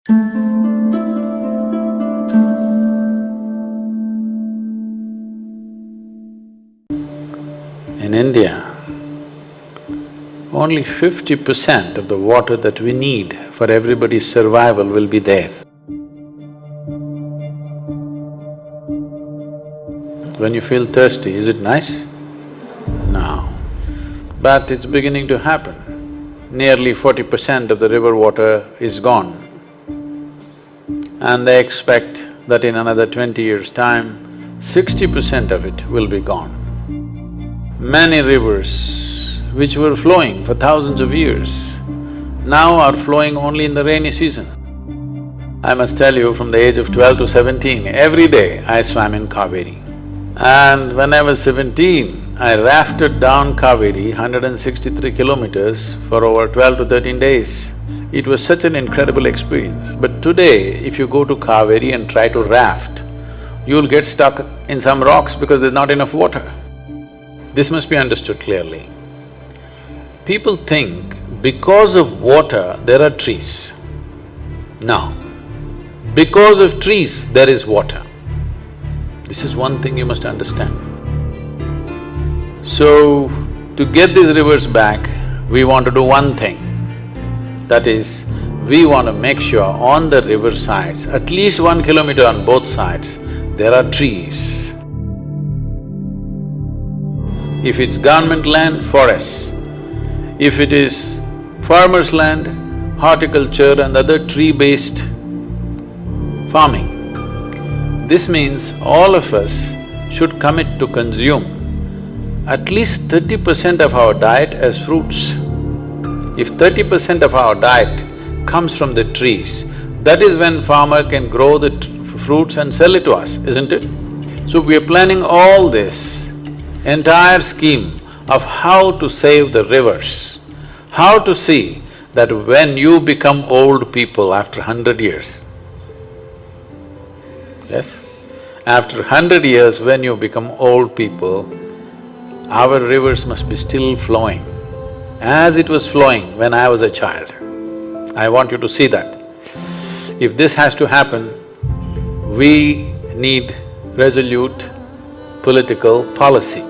In India, only 50% of the water that we need for everybody's survival will be there. When you feel thirsty, is it nice? No. But it's beginning to happen. Nearly 40% of the river water is gone. And they expect that in another 20 years' time, 60% of it will be gone. Many rivers which were flowing for thousands of years now are flowing only in the rainy season. I must tell you, from the age of 12 to 17, every day I swam in Kaveri. And when I was 17, I rafted down Kaveri 163 kilometers for over 12 to 13 days. It was such an incredible experience. But today, if you go to Kaveri and try to raft, you'll get stuck in some rocks because there's not enough water. This must be understood clearly. People think because of water, there are trees. No. Because of trees, there is water. This is one thing you must understand. So, to get these rivers back, we want to do one thing. That is, we want to make sure on the river sides, at least 1 kilometer on both sides, there are trees. If it's government land, forests. If it is farmers' land, horticulture and other tree-based farming. This means all of us should commit to consume at least 30% of our diet as fruits. If 30% of our diet comes from the trees, that is when farmer can grow the fruits and sell it to us, isn't it? So we are planning all this entire scheme of how to save the rivers, how to see that when you become old people after 100 years, yes? After 100 years, when you become old people, our rivers must be still flowing as it was flowing when I was a child. I want you to see that. If this has to happen, we need resolute political policy.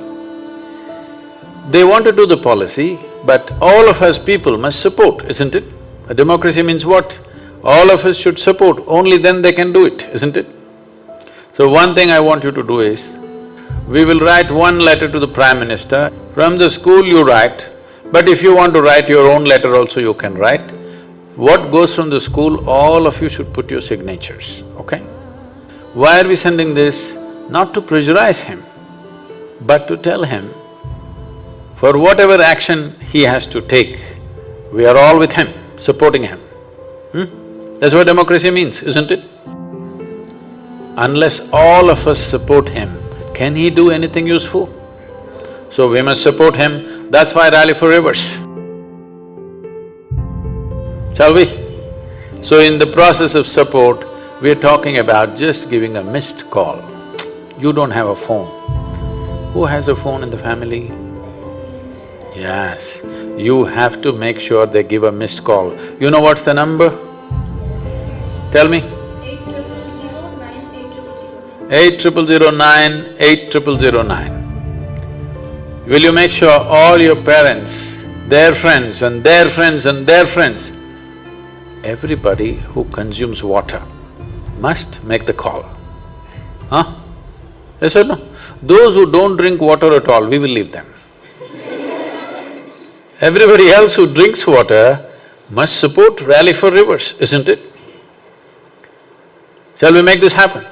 They want to do the policy, but all of us people must support, isn't it? A democracy means what? All of us should support, only then they can do it, isn't it? So one thing I want you to do is, we will write one letter to the Prime Minister. From the school you write, but if you want to write your own letter also you can write. What goes from the school, all of you should put your signatures, okay? Why are we sending this? Not to pressurize him, but to tell him, for whatever action he has to take, we are all with him, supporting him. That's what democracy means, isn't it? Unless all of us support him, can he do anything useful? So we must support him, that's why Rally for Rivers. Shall we? So in the process of support, we are talking about just giving a missed call. You don't have a phone. Who has a phone in the family? Yes, you have to make sure they give a missed call. You know what's the number? Tell me. 80009 8009. Will you make sure all your parents, their friends and their friends and their friends, everybody who consumes water must make the call, huh? Yes or no? Those who don't drink water at all, we will leave them. Everybody else who drinks water must support Rally for Rivers, isn't it? Shall we make this happen?